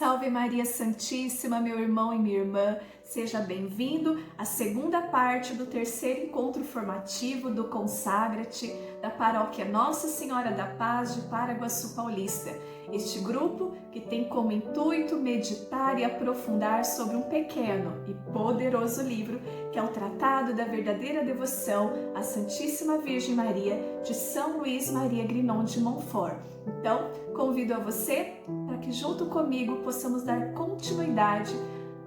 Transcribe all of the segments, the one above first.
Salve Maria Santíssima, meu irmão e minha irmã, seja bem-vindo à segunda parte do terceiro encontro formativo do Consagra-te da Paróquia Nossa Senhora da Paz de Paraguaçu Paulista. Este grupo que tem como intuito meditar e aprofundar sobre um pequeno e poderoso livro que é o Tratado da Verdadeira Devoção à Santíssima Virgem Maria de São Luís Maria Grignon de Montfort. Então, convido a você para que junto comigo possamos dar continuidade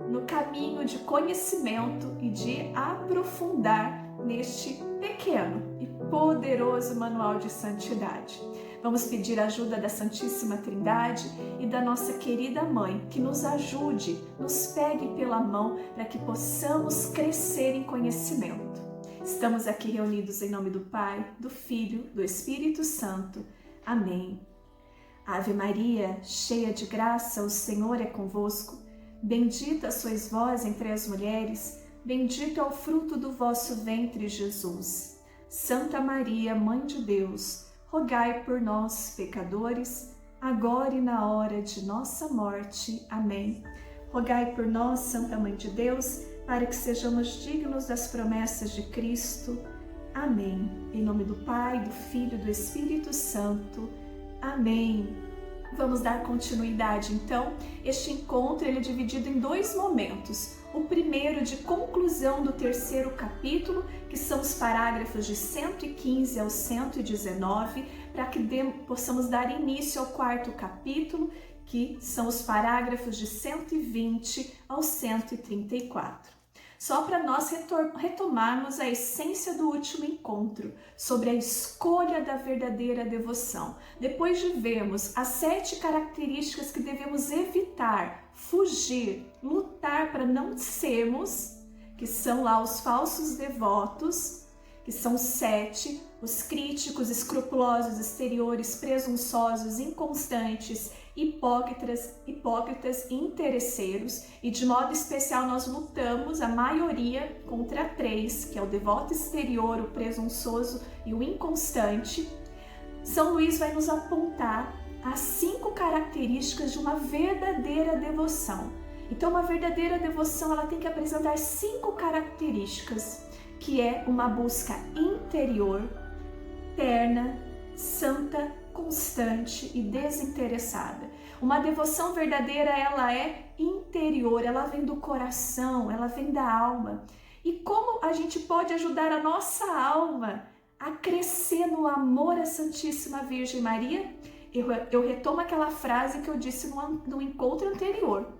no caminho de conhecimento e de aprofundar neste pequeno e poderoso manual de santidade. Vamos pedir a ajuda da Santíssima Trindade e da nossa querida Mãe, que nos ajude, nos pegue pela mão para que possamos crescer em conhecimento. Estamos aqui reunidos em nome do Pai, do Filho, do Espírito Santo. Amém. Ave Maria, cheia de graça, o Senhor é convosco. Bendita sois vós entre as mulheres, bendito é o fruto do vosso ventre, Jesus. Santa Maria, Mãe de Deus, rogai por nós, pecadores, agora e na hora de nossa morte. Amém. Rogai por nós, Santa Mãe de Deus, para que sejamos dignos das promessas de Cristo. Amém. Em nome do Pai, do Filho e do Espírito Santo. Amém. Vamos dar continuidade, então. Este encontro ele é dividido em dois momentos. O primeiro de conclusão do terceiro capítulo, que são os parágrafos de 115 ao 119, para que possamos dar início ao quarto capítulo, que são os parágrafos de 120 ao 134. Só para nós retomarmos a essência do último encontro, sobre a escolha da verdadeira devoção. Depois de vermos as 7 características que devemos evitar, fugir, lutar para não sermos, que são lá os falsos devotos, que são 7, os críticos, escrupulosos, exteriores, presunçosos, inconstantes, hipócritas e interesseiros, e de modo especial nós lutamos, a maioria, contra 3, que é o devoto exterior, o presunçoso e o inconstante. São Luís vai nos apontar as 5 características de uma verdadeira devoção. Então, uma verdadeira devoção ela tem que apresentar 5 características, que é uma busca interior, terna, santa, constante e desinteressada. Uma devoção verdadeira, ela é interior, ela vem do coração, ela vem da alma. E como a gente pode ajudar a nossa alma a crescer no amor à Santíssima Virgem Maria? Eu retomo aquela frase que eu disse no encontro anterior.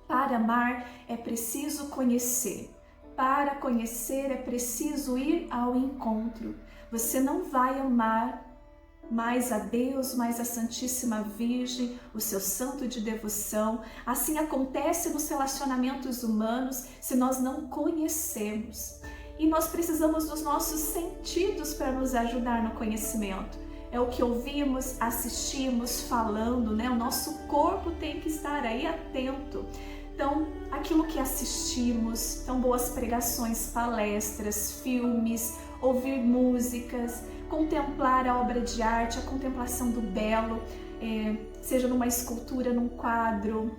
Para amar é preciso conhecer. Para conhecer é preciso ir ao encontro. Você não vai amar mais a Deus, mais a Santíssima Virgem, o seu santo de devoção. Assim acontece nos relacionamentos humanos se nós não conhecermos. E nós precisamos dos nossos sentidos para nos ajudar no conhecimento. É o que ouvimos, assistimos, falando, né? O nosso corpo tem que estar aí atento. Então, aquilo que assistimos, então boas pregações, palestras, filmes, ouvir músicas, contemplar a obra de arte, a contemplação do belo, seja numa escultura, num quadro,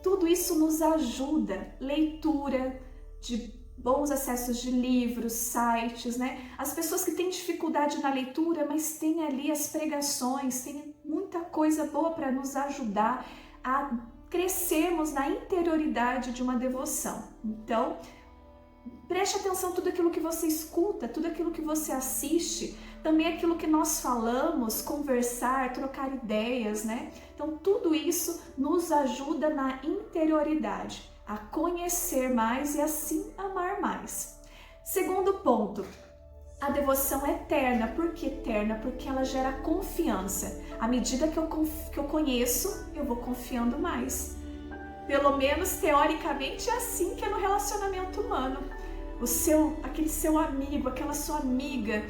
tudo isso nos ajuda. Leitura de bons acessos de livros, sites, né? As pessoas que têm dificuldade na leitura, mas têm ali as pregações, tem muita coisa boa para nos ajudar a crescermos na interioridade de uma devoção. Então, preste atenção em tudo aquilo que você escuta, tudo aquilo que você assiste, também aquilo que nós falamos, conversar, trocar ideias, né? Então, tudo isso nos ajuda na interioridade, a conhecer mais e assim amar mais. Segundo ponto, a devoção é eterna. Por que eterna? Porque ela gera confiança. À medida que eu conheço, eu vou confiando mais. Pelo menos teoricamente é assim que é no relacionamento humano. Aquele seu amigo, aquela sua amiga,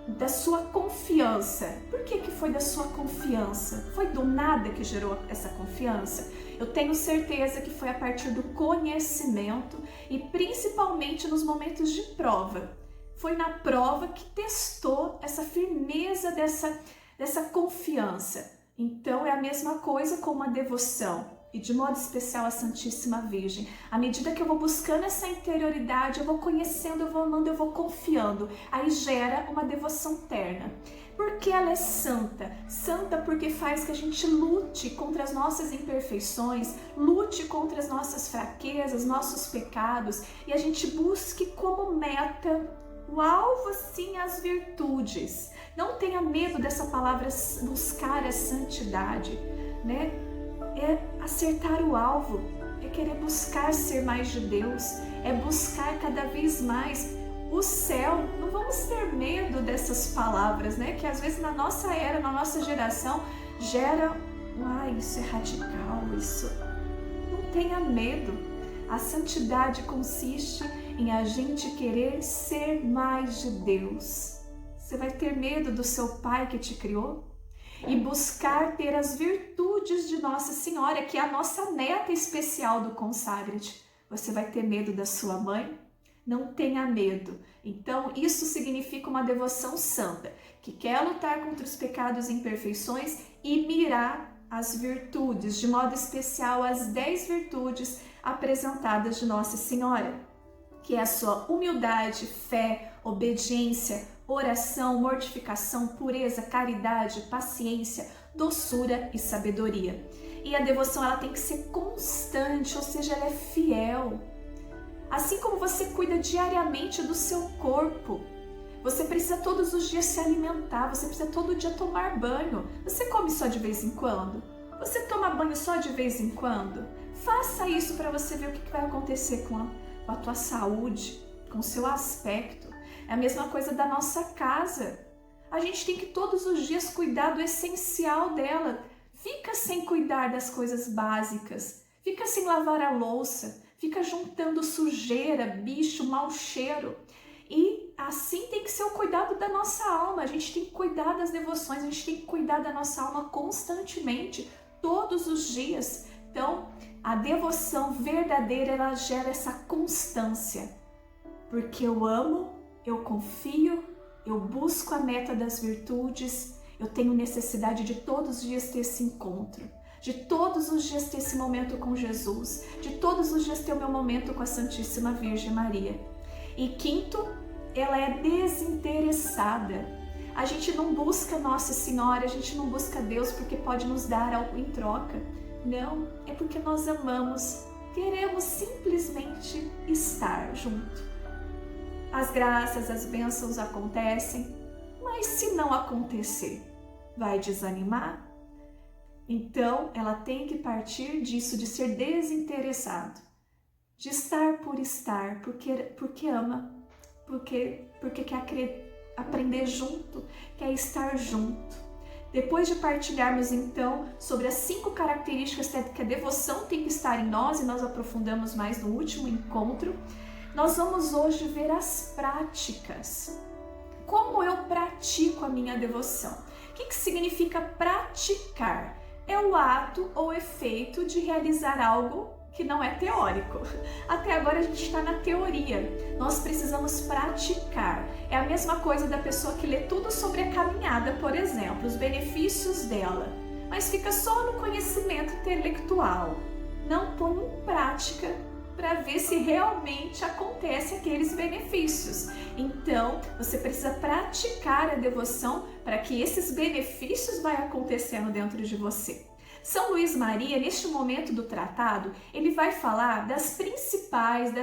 da sua confiança. Por que foi da sua confiança? Foi do nada que gerou essa confiança? Eu tenho certeza que foi a partir do conhecimento e principalmente nos momentos de prova. Foi na prova que testou essa firmeza dessa confiança. Então é a mesma coisa com uma devoção. e de modo especial a Santíssima Virgem. À medida que eu vou buscando essa interioridade, eu vou conhecendo, eu vou amando, eu vou confiando. Aí gera uma devoção terna. Porque ela é santa? Santa porque faz que a gente lute contra as nossas imperfeições, lute contra as nossas fraquezas, nossos pecados, e a gente busque como meta o alvo, sim, as virtudes. Não tenha medo dessa palavra buscar a santidade, né? É acertar o alvo, é querer buscar ser mais de Deus, é buscar cada vez mais o céu. Não vamos ter medo dessas palavras, né? Que às vezes na nossa era, na nossa geração, gera, isso é radical, isso. Não tenha medo. A santidade consiste em a gente querer ser mais de Deus. Você vai ter medo do seu pai que te criou? E buscar ter as virtudes de Nossa Senhora, que é a nossa meta especial do Consagra-te. Você vai ter medo da sua mãe? Não tenha medo. Então, isso significa uma devoção santa, que quer lutar contra os pecados e imperfeições e mirar as virtudes, de modo especial as 10 virtudes apresentadas de Nossa Senhora, que é a sua humildade, fé, obediência, oração, mortificação, pureza, caridade, paciência, doçura e sabedoria. E a devoção ela tem que ser constante, ou seja, ela é fiel. Assim como você cuida diariamente do seu corpo, você precisa todos os dias se alimentar, você precisa todo dia tomar banho. Você come só de vez em quando? Você toma banho só de vez em quando? Faça isso para você ver o que vai acontecer com a tua saúde, com o seu aspecto. É a mesma coisa da nossa casa. A gente tem que todos os dias cuidar do essencial dela. Fica sem cuidar das coisas básicas. Fica sem lavar a louça. Fica juntando sujeira, bicho, mau cheiro. E assim tem que ser o cuidado da nossa alma. A gente tem que cuidar das devoções, a gente tem que cuidar da nossa alma constantemente, todos os dias. Então, a devoção verdadeira, ela gera essa constância. Porque eu amo, eu confio, eu busco a meta das virtudes, eu tenho necessidade de todos os dias ter esse encontro, de todos os dias ter esse momento com Jesus, de todos os dias ter o meu momento com a Santíssima Virgem Maria. E quinto, ela é desinteressada. A gente não busca Nossa Senhora, a gente não busca Deus porque pode nos dar algo em troca. Não, é porque nós amamos, queremos simplesmente estar junto. As graças, as bênçãos acontecem, mas se não acontecer, vai desanimar? Então, ela tem que partir disso, de ser desinteressado, de estar por estar, porque ama, porque quer aprender junto, quer estar junto. Depois de partilharmos então sobre as 5 características que a devoção tem que estar em nós, e nós aprofundamos mais no último encontro, nós vamos hoje ver as práticas. Como eu pratico a minha devoção? O que significa praticar? É o ato ou efeito de realizar algo que não é teórico. Até agora a gente está na teoria. Nós precisamos praticar. É a mesma coisa da pessoa que lê tudo sobre a caminhada, por exemplo, os benefícios dela, mas fica só no conhecimento intelectual. Não põe em prática para ver se realmente acontece aqueles benefícios. Então, você precisa praticar a devoção para que esses benefícios vão acontecendo dentro de você. São Luís Maria, neste momento do tratado, ele vai falar das principais,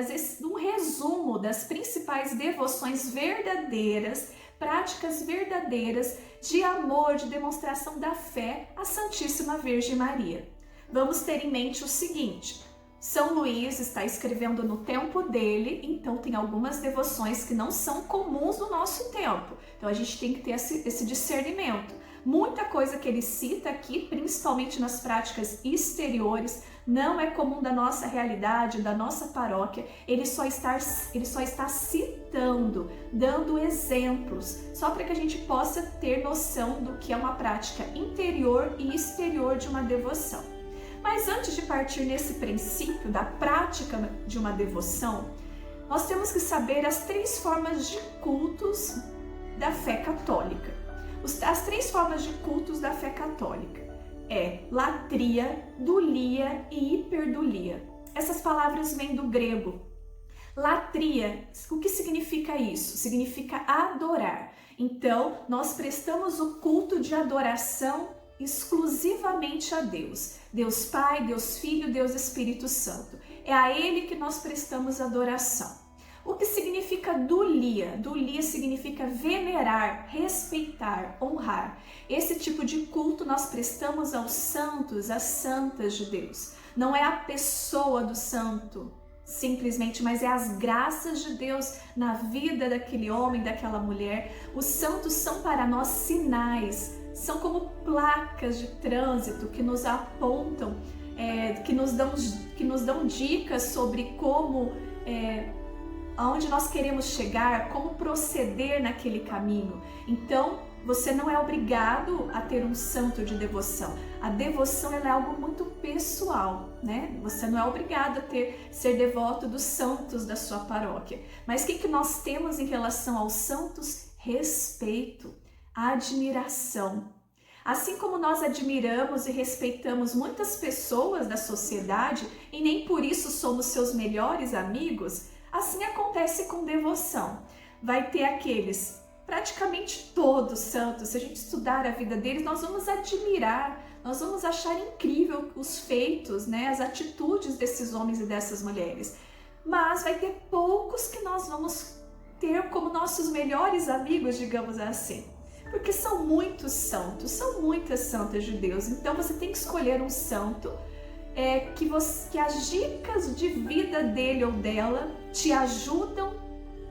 um resumo das principais devoções verdadeiras, práticas verdadeiras de amor, de demonstração da fé à Santíssima Virgem Maria. Vamos ter em mente o seguinte: São Luís está escrevendo no tempo dele, então tem algumas devoções que não são comuns no nosso tempo. Então a gente tem que ter esse discernimento. Muita coisa que ele cita aqui, principalmente nas práticas exteriores, não é comum da nossa realidade, da nossa paróquia. Ele só está citando, dando exemplos, só para que a gente possa ter noção do que é uma prática interior e exterior de uma devoção. Mas antes de partir nesse princípio da prática de uma devoção, nós temos que saber as 3 formas de cultos da fé católica. As 3 formas de cultos da fé católica. é latria, dulia e hiperdulia. Essas palavras vêm do grego. Latria, o que significa isso? Significa adorar. Então, nós prestamos o culto de adoração exclusivamente a Deus. Deus Pai, Deus Filho, Deus Espírito Santo. É a Ele que nós prestamos adoração. O que significa dulia? Dulia significa venerar, respeitar, honrar. Esse tipo de culto nós prestamos aos santos, às santas de Deus. Não é a pessoa do santo, simplesmente, mas é as graças de Deus na vida daquele homem, daquela mulher. Os santos são para nós sinais, são como placas de trânsito que nos apontam, que nos dão dicas sobre como, aonde nós queremos chegar, como proceder naquele caminho. Então, você não é obrigado a ter um santo de devoção. A devoção ela é algo muito pessoal, né? Você não é obrigado a ser devoto dos santos da sua paróquia. Mas o que nós temos em relação aos santos? Respeito, admiração. Assim como nós admiramos e respeitamos muitas pessoas da sociedade e nem por isso somos seus melhores amigos, assim acontece com devoção. Vai ter aqueles, praticamente todos santos, se a gente estudar a vida deles, nós vamos admirar, nós vamos achar incrível os feitos, né, as atitudes desses homens e dessas mulheres. Mas vai ter poucos que nós vamos ter como nossos melhores amigos, digamos assim. Porque são muitos santos, são muitas santas de Deus. Então você tem que escolher um santo que as dicas de vida dele ou dela te ajudam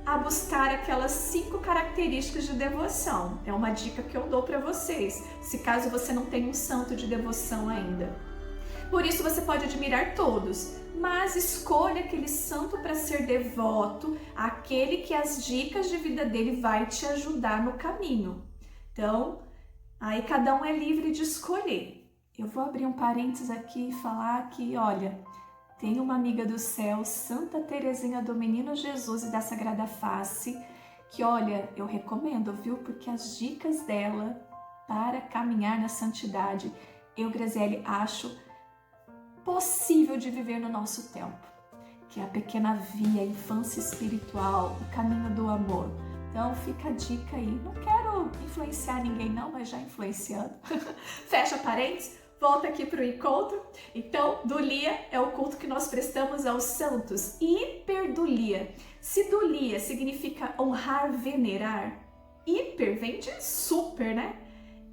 a buscar aquelas 5 características de devoção. É uma dica que eu dou para vocês, se caso você não tem um santo de devoção ainda. Por isso você pode admirar todos, mas escolha aquele santo para ser devoto, aquele que as dicas de vida dele vai te ajudar no caminho. Então, aí cada um é livre de escolher. Eu vou abrir um parênteses aqui e falar que, olha, tem uma amiga do céu, Santa Teresinha do Menino Jesus e da Sagrada Face, que, olha, eu recomendo, viu? Porque as dicas dela para caminhar na santidade, eu, Graziele, acho possível de viver no nosso tempo, que é a pequena via, a infância espiritual, o caminho do amor. Então fica a dica aí. Não quero influenciar ninguém não, mas já influenciando. Fecha parênteses, volta aqui para o encontro. Então, dulia é o culto que nós prestamos aos santos. Hiperdulia. Se dulia significa honrar, venerar, hiper vem de super, né?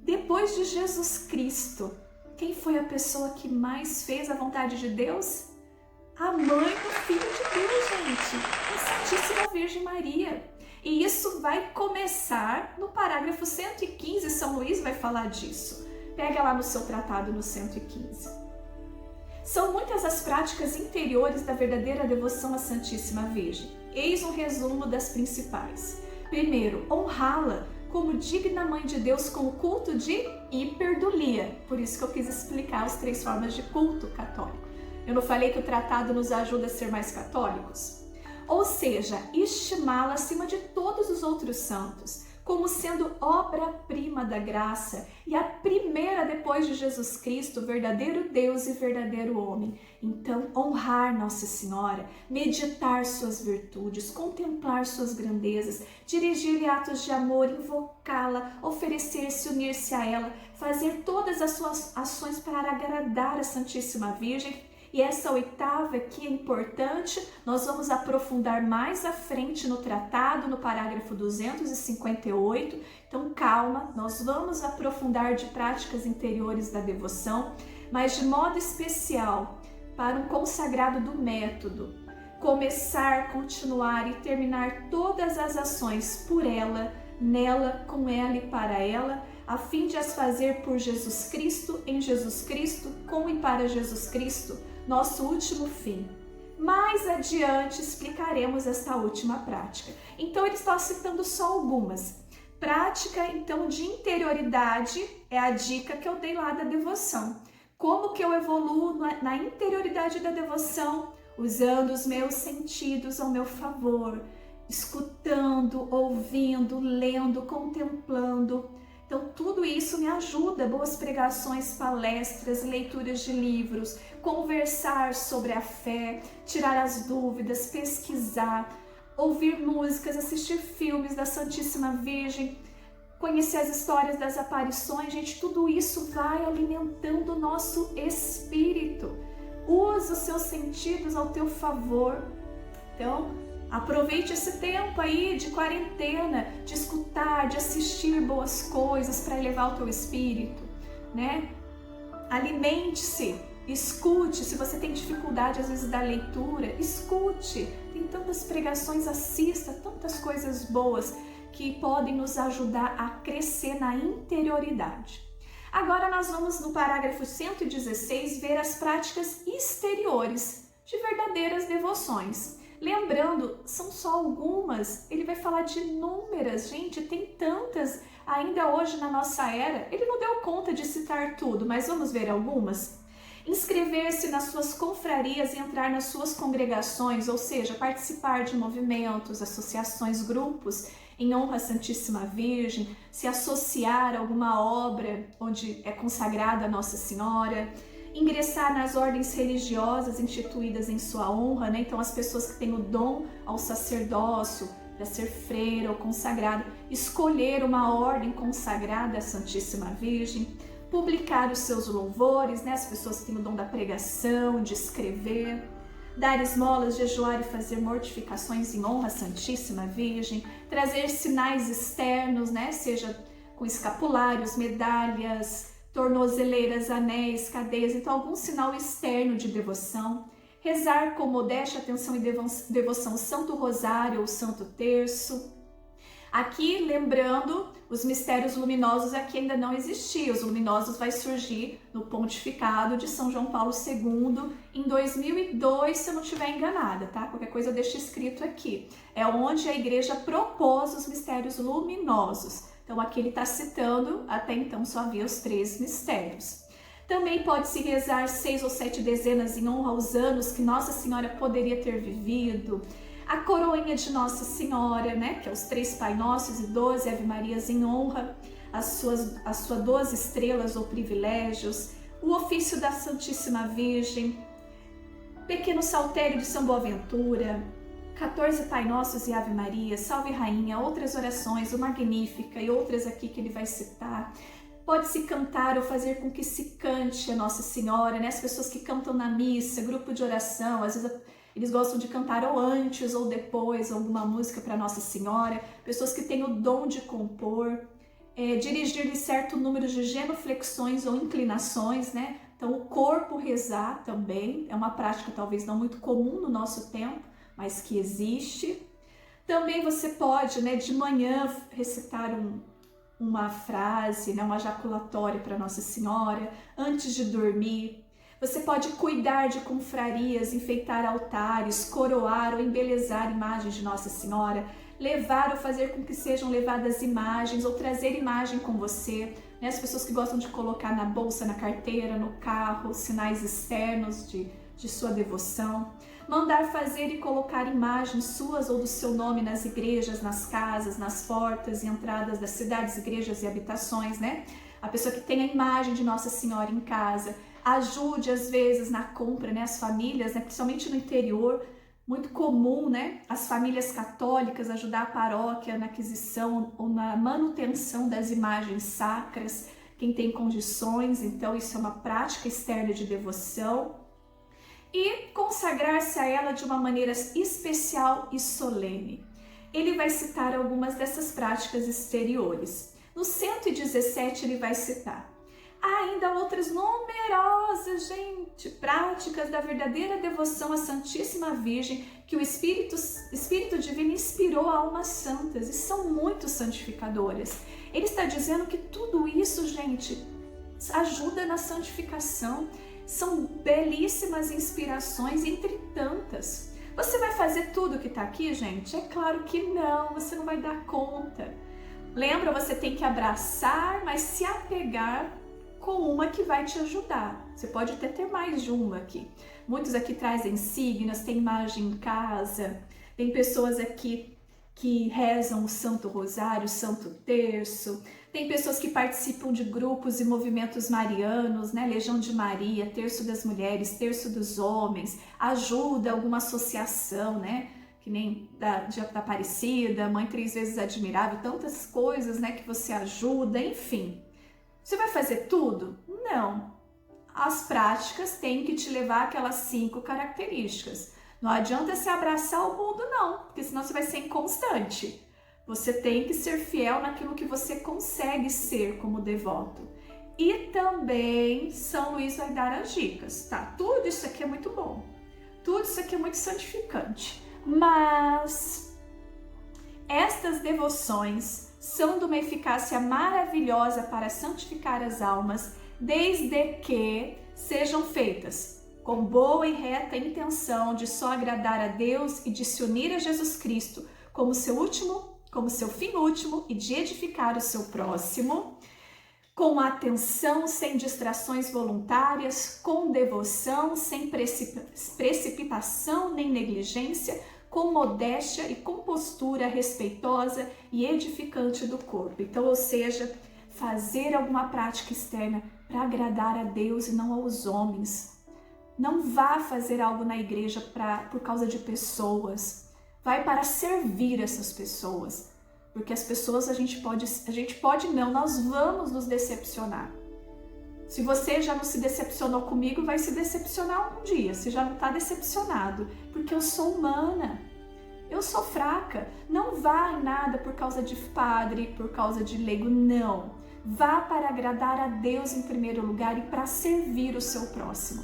Depois de Jesus Cristo, quem foi a pessoa que mais fez a vontade de Deus? A mãe do Filho de Deus, gente. A Santíssima Virgem Maria. E isso vai começar no parágrafo 115, São Luís vai falar disso. Pega lá no seu tratado no 115. São muitas as práticas interiores da verdadeira devoção à Santíssima Virgem. Eis um resumo das principais. Primeiro, honrá-la como digna Mãe de Deus com o culto de hiperdulia. Por isso que eu quis explicar as 3 formas de culto católico. Eu não falei que o tratado nos ajuda a ser mais católicos? Ou seja, estimá-la acima de todos os outros santos, como sendo obra-prima da graça e a primeira depois de Jesus Cristo, verdadeiro Deus e verdadeiro homem. Então, honrar Nossa Senhora, meditar suas virtudes, contemplar suas grandezas, dirigir-lhe atos de amor, invocá-la, oferecer-se, unir-se a ela, fazer todas as suas ações para agradar a Santíssima Virgem. E essa 8ª que é importante, nós vamos aprofundar mais à frente no tratado, no parágrafo 258. Então calma, nós vamos aprofundar de práticas interiores da devoção, mas de modo especial para um consagrado do método. Começar, continuar e terminar todas as ações por ela, nela, com ela e para ela, a fim de as fazer por Jesus Cristo, em Jesus Cristo, com e para Jesus Cristo, nosso último fim. Mais adiante explicaremos esta última prática. Então ele está citando só algumas. Prática, então, de interioridade é a dica que eu dei lá da devoção. Como que eu evoluo na interioridade da devoção? Usando os meus sentidos ao meu favor, escutando, ouvindo, lendo, contemplando. Então, tudo isso me ajuda, boas pregações, palestras, leituras de livros, conversar sobre a fé, tirar as dúvidas, pesquisar, ouvir músicas, assistir filmes da Santíssima Virgem, conhecer as histórias das aparições. Gente, tudo isso vai alimentando o nosso espírito. Usa os seus sentidos ao teu favor. Então, aproveite esse tempo aí de quarentena, de escutar, de assistir boas coisas para elevar o teu espírito, né? Alimente-se, escute. Se você tem dificuldade às vezes da leitura, escute. Tem tantas pregações, assista, tantas coisas boas que podem nos ajudar a crescer na interioridade. Agora nós vamos no parágrafo 116 ver as práticas exteriores de verdadeiras devoções. Lembrando, são só algumas, ele vai falar de inúmeras, gente, tem tantas ainda hoje na nossa era. Ele não deu conta de citar tudo, mas vamos ver algumas? Inscrever-se nas suas confrarias e entrar nas suas congregações, ou seja, participar de movimentos, associações, grupos em honra à Santíssima Virgem, se associar a alguma obra onde é consagrada a Nossa Senhora, ingressar nas ordens religiosas instituídas em sua honra, né? Então as pessoas que têm o dom ao sacerdócio, para ser freira ou consagrado, escolher uma ordem consagrada à Santíssima Virgem, publicar os seus louvores, né? As pessoas que têm o dom da pregação, de escrever, dar esmolas, jejuar e fazer mortificações em honra à Santíssima Virgem, trazer sinais externos, né? Seja com escapulários, medalhas, tornozeleiras, anéis, cadeias, então algum sinal externo de devoção, rezar com modéstia, atenção e devoção Santo Rosário ou Santo Terço. Aqui, lembrando, os mistérios luminosos aqui ainda não existiam, os luminosos vai surgir no pontificado de São João Paulo II em 2002, se eu não estiver enganada, tá? Qualquer coisa eu deixo escrito aqui. É onde a igreja propôs os mistérios luminosos. Então aqui ele está citando, até então só havia os 3 mistérios. Também pode-se rezar 6 ou 7 dezenas em honra aos anos que Nossa Senhora poderia ter vivido. A coroinha de Nossa Senhora, né, que é os 3 Pai Nossos e 12 Ave Marias em honra, as suas 12 estrelas ou privilégios, o ofício da Santíssima Virgem, pequeno saltério de São Boaventura, 14 Pai Nossos e Ave Maria, Salve Rainha, outras orações, o Magnífica e outras aqui que ele vai citar. Pode-se cantar ou fazer com que se cante a Nossa Senhora, né? As pessoas que cantam na missa, grupo de oração, às vezes eles gostam de cantar ou antes ou depois alguma música para Nossa Senhora. Pessoas que têm o dom de compor, dirigir-lhe certo número de genuflexões ou inclinações, né? Então o corpo rezar também é uma prática talvez não muito comum no nosso tempo, mas que existe. Também você pode, né, de manhã recitar uma frase, né, uma jaculatória para Nossa Senhora, antes de dormir. Você pode cuidar de confrarias, enfeitar altares, coroar ou embelezar imagens de Nossa Senhora, levar ou fazer com que sejam levadas imagens ou trazer imagem com você, né? As pessoas que gostam de colocar na bolsa, na carteira, no carro, sinais externos de sua devoção. Mandar fazer e colocar imagens suas ou do seu nome nas igrejas, nas casas, nas portas e entradas das cidades, igrejas e habitações, né? A pessoa que tem a imagem de Nossa Senhora em casa, ajude às vezes na compra, né? As famílias, né? Principalmente no interior, muito comum, né? As famílias católicas ajudar a paróquia na aquisição ou na manutenção das imagens sacras, quem tem condições, então isso é uma prática externa de devoção. E consagrar-se a ela de uma maneira especial e solene. Ele vai citar algumas dessas práticas exteriores. No 117 ele vai citar: há ainda outras numerosas, gente, práticas da verdadeira devoção à Santíssima Virgem que o Espírito Divino inspirou a almas santas e são muito santificadoras. Ele está dizendo que tudo isso, gente, ajuda na santificação. São belíssimas inspirações entre tantas. Você vai fazer tudo que está aqui, gente? É claro que não, você não vai dar conta. Lembra, você tem que abraçar, mas se apegar com uma que vai te ajudar. Você pode até ter mais de uma aqui. Muitos aqui trazem signos, tem imagem em casa, tem pessoas aqui que rezam o Santo Rosário, o Santo Terço, Tem pessoas que participam de grupos e movimentos marianos, né? Legião de Maria, Terço das Mulheres, Terço dos Homens, ajuda alguma associação, né? Que nem da Aparecida, Mãe Três Vezes Admirável, tantas coisas, né? Que você ajuda, enfim. Você vai fazer tudo? Não. As práticas têm que te levar àquelas 5 características. Não adianta se abraçar o mundo, não, porque senão você vai ser inconstante. Você tem que ser fiel naquilo que você consegue ser como devoto. E também São Luís vai dar as dicas, tá? Tudo isso aqui é muito bom. Tudo isso aqui é muito santificante. Mas estas devoções são de uma eficácia maravilhosa para santificar as almas, desde que sejam feitas com boa e reta intenção de só agradar a Deus e de se unir a Jesus Cristo como seu fim último e de edificar o seu próximo, com atenção, sem distrações voluntárias, com devoção, sem precipitação nem negligência, com modéstia e com postura respeitosa e edificante do corpo. Então, ou seja, fazer alguma prática externa para agradar a Deus e não aos homens. Não vá fazer algo na igreja por causa de pessoas. Vai para servir essas pessoas. Porque as pessoas nós vamos nos decepcionar. Se você já não se decepcionou comigo, vai se decepcionar um dia. Você já não está decepcionado. Porque eu sou humana. Eu sou fraca. Não vá em nada por causa de padre, por causa de leigo, não. Vá para agradar a Deus em primeiro lugar e para servir o seu próximo.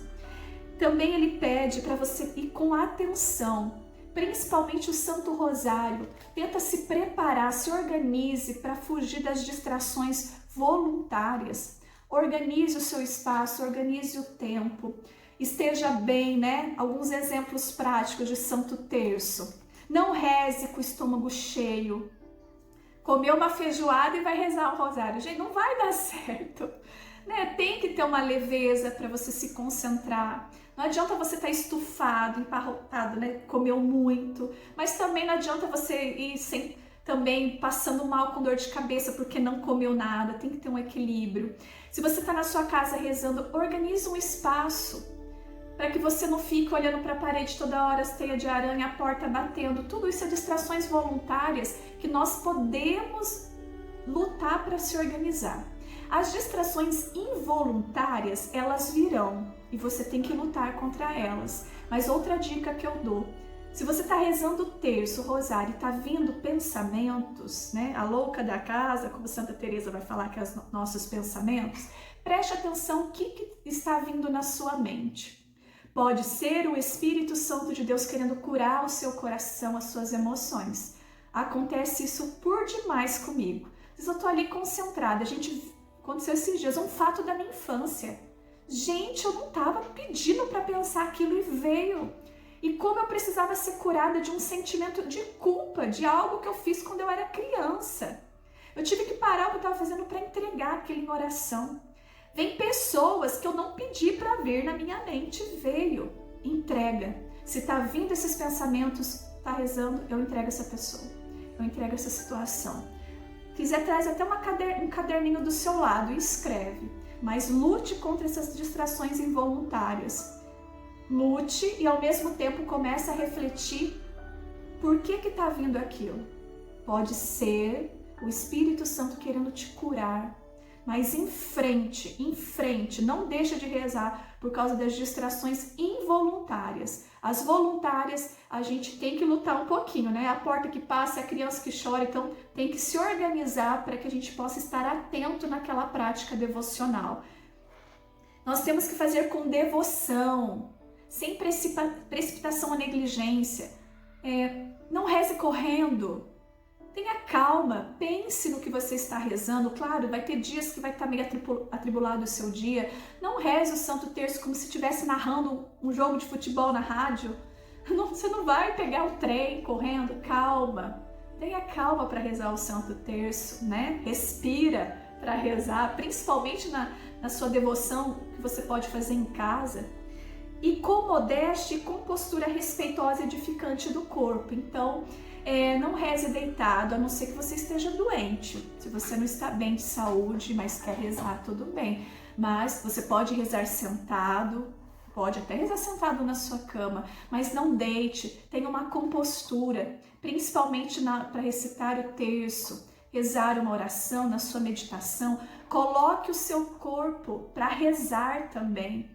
Também ele pede para você ir com atenção, principalmente o Santo Rosário. Tenta se preparar, se organize para fugir das distrações voluntárias. Organize o seu espaço, organize o tempo. Esteja bem, né? Alguns exemplos práticos de Santo Terço. Não reze com o estômago cheio. Comeu uma feijoada e vai rezar o rosário. Gente, não vai dar certo. Né? Tem que ter uma leveza para você se concentrar. Não adianta você estar estufado, emparrotado, né? Comeu muito. Mas também não adianta você ir também passando mal com dor de cabeça porque não comeu nada. Tem que ter um equilíbrio. Se você está na sua casa rezando, organize um espaço para que você não fique olhando para a parede toda hora, as teias de aranha, a porta batendo. Tudo isso é distrações voluntárias que nós podemos lutar para se organizar. As distrações involuntárias, elas virão e você tem que lutar contra elas. Mas outra dica que eu dou, se você está rezando o terço, o rosário, e está vindo pensamentos, né? A louca da casa, como Santa Teresa vai falar que é os nossos pensamentos, preste atenção o que está vindo na sua mente. Pode ser o Espírito Santo de Deus querendo curar o seu coração, as suas emoções. Acontece isso por demais comigo. Às vezes eu estou ali concentrada, aconteceu esses dias, um fato da minha infância. Gente, eu não estava pedindo para pensar aquilo e veio. E como eu precisava ser curada de um sentimento de culpa, de algo que eu fiz quando eu era criança. Eu tive que parar o que eu estava fazendo para entregar aquilo em oração. Vem pessoas que eu não pedi para vir na minha mente, veio. Entrega. Se está vindo esses pensamentos, está rezando, eu entrego essa pessoa. Eu entrego essa situação. Quiser, traz até um caderninho do seu lado e escreve. Mas lute contra essas distrações involuntárias. Lute e ao mesmo tempo comece a refletir por que está vindo aquilo. Pode ser o Espírito Santo querendo te curar. Mas em frente, não deixa de rezar por causa das distrações involuntárias. As voluntárias, a gente tem que lutar um pouquinho, né? A porta que passa, a criança que chora, então tem que se organizar para que a gente possa estar atento naquela prática devocional. Nós temos que fazer com devoção, sem precipitação ou negligência. Não reze correndo. Tenha calma, pense no que você está rezando. Claro, vai ter dias que vai estar meio atribulado o seu dia. Não reze o Santo Terço como se estivesse narrando um jogo de futebol na rádio. Você não vai pegar o trem correndo. Calma, tenha calma para rezar o Santo Terço, né? Respira para rezar, principalmente na sua devoção que você pode fazer em casa. E com modéstia e com postura respeitosa e edificante do corpo. Então, não reze deitado, a não ser que você esteja doente. Se você não está bem de saúde, mas quer rezar, tudo bem. Mas você pode rezar sentado, pode até rezar sentado na sua cama, mas não deite, tenha uma compostura, principalmente para recitar o terço, rezar uma oração na sua meditação. Coloque o seu corpo para rezar também.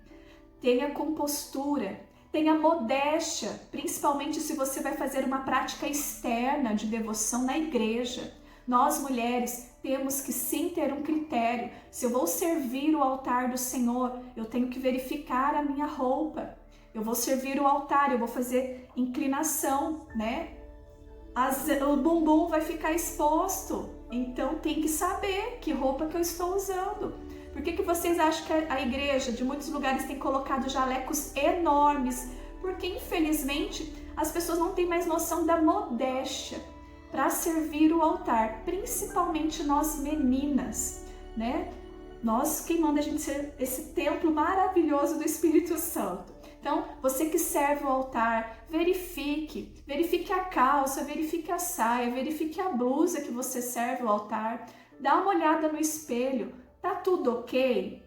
Tenha compostura, tenha modéstia, principalmente se você vai fazer uma prática externa de devoção na igreja. Nós, mulheres, temos que sim ter um critério. Se eu vou servir o altar do Senhor, eu tenho que verificar a minha roupa. Eu vou servir o altar, eu vou fazer inclinação, né? O bumbum vai ficar exposto, então tem que saber que roupa que eu estou usando. Por que vocês acham que a igreja de muitos lugares tem colocado jalecos enormes? Porque infelizmente as pessoas não têm mais noção da modéstia para servir o altar, principalmente nós meninas, né? Nós, quem manda a gente ser esse templo maravilhoso do Espírito Santo. Então, você que serve o altar, verifique a calça, verifique a saia, verifique a blusa que você serve o altar, dá uma olhada no espelho, tá tudo ok?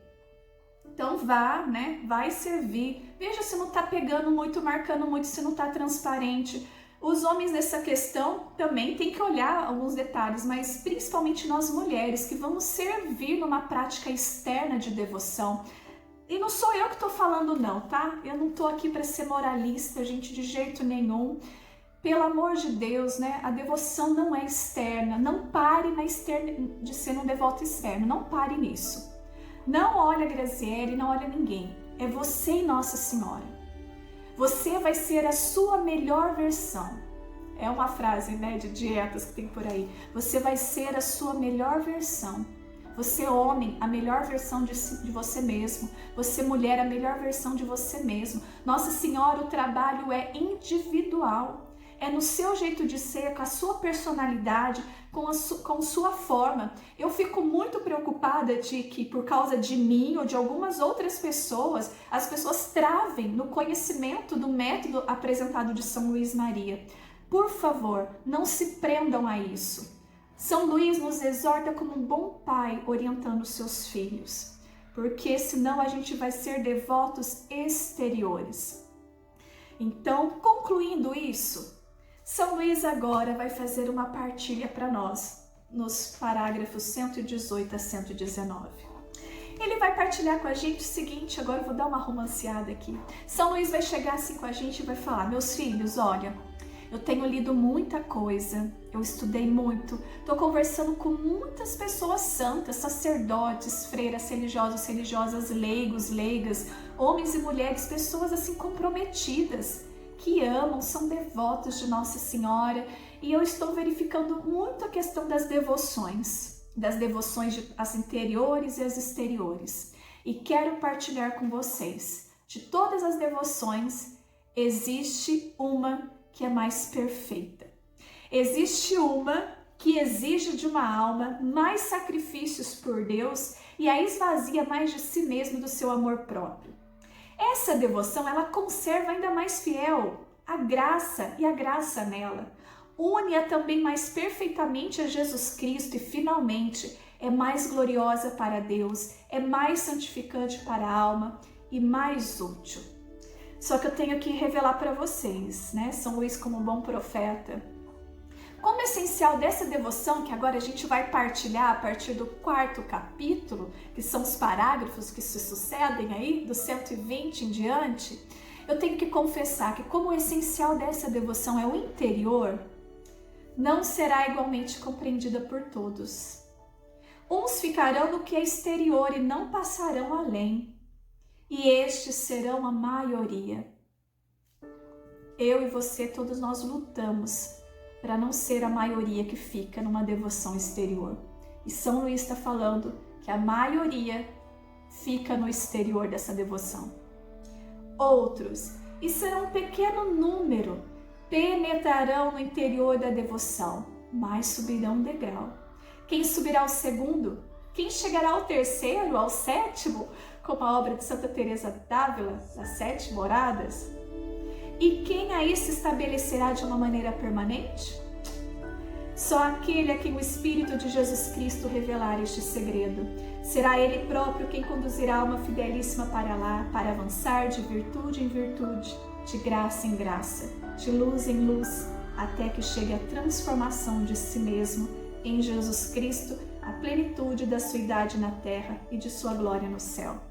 Então vá, né? Vai servir, veja se não tá pegando muito, marcando muito, se não tá transparente. Os homens nessa questão também tem que olhar alguns detalhes, mas principalmente nós mulheres que vamos servir numa prática externa de devoção. E não sou eu que estou falando não, tá? Eu não estou aqui para ser moralista, gente, de jeito nenhum. Pelo amor de Deus, né? A devoção não é externa. Não pare na externa de ser um devoto externo. Não pare nisso. Não olha a Graziele, não olha ninguém. É você e Nossa Senhora. Você vai ser a sua melhor versão. É uma frase, né, de dietas que tem por aí. Você vai ser a sua melhor versão. Você, homem, a melhor versão de você mesmo. Você, mulher, a melhor versão de você mesmo. Nossa Senhora, o trabalho é individual. É no seu jeito de ser, com a sua personalidade, com sua forma. Eu fico muito preocupada de que, por causa de mim ou de algumas outras pessoas, as pessoas travem no conhecimento do método apresentado de São Luís Maria. Por favor, não se prendam a isso. São Luís nos exorta como um bom pai orientando seus filhos, porque senão a gente vai ser devotos exteriores. Então, concluindo isso, São Luís agora vai fazer uma partilha para nós, nos parágrafos 118 a 119. Ele vai partilhar com a gente o seguinte, agora eu vou dar uma romanceada aqui. São Luís vai chegar assim com a gente e vai falar: meus filhos, olha, eu tenho lido muita coisa, eu estudei muito, estou conversando com muitas pessoas santas, sacerdotes, freiras religiosos, religiosas, leigos, leigas, homens e mulheres, pessoas assim comprometidas, que amam, são devotos de Nossa Senhora, e eu estou verificando muito a questão das devoções as interiores e as exteriores. E quero partilhar com vocês, de todas as devoções, existe uma que é mais perfeita. Existe uma que exige de uma alma mais sacrifícios por Deus e a esvazia mais de si mesmo, do seu amor próprio. Essa devoção, ela conserva ainda mais fiel a graça e a graça nela. Une-a também mais perfeitamente a Jesus Cristo e, finalmente, é mais gloriosa para Deus, é mais santificante para a alma e mais útil. Só que eu tenho que revelar para vocês, né? São Luís, como bom profeta, como essencial dessa devoção, que agora a gente vai partilhar a partir do 4º capítulo, que são os parágrafos que se sucedem aí, do 120 em diante, eu tenho que confessar que como o essencial dessa devoção é o interior, não será igualmente compreendida por todos. Uns ficarão no que é exterior e não passarão além, e estes serão a maioria. Eu e você, todos nós lutamos para não ser a maioria que fica numa devoção exterior. E São Luís está falando que a maioria fica no exterior dessa devoção. Outros, e serão um pequeno número, penetrarão no interior da devoção, mas subirão um degrau. Quem subirá ao segundo? Quem chegará ao terceiro, ao sétimo, como a obra de Santa Teresa d'Ávila, das 7 moradas? E quem aí se estabelecerá de uma maneira permanente? Só aquele a quem o Espírito de Jesus Cristo revelar este segredo. Será Ele próprio quem conduzirá a alma fidelíssima para lá, para avançar de virtude em virtude, de graça em graça, de luz em luz, até que chegue a transformação de si mesmo em Jesus Cristo, a plenitude da sua idade na terra e de sua glória no céu.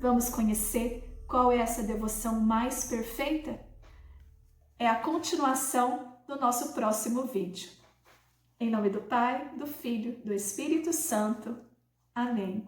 Vamos conhecer qual é essa devoção mais perfeita? É a continuação do nosso próximo vídeo. Em nome do Pai, do Filho, do Espírito Santo. Amém.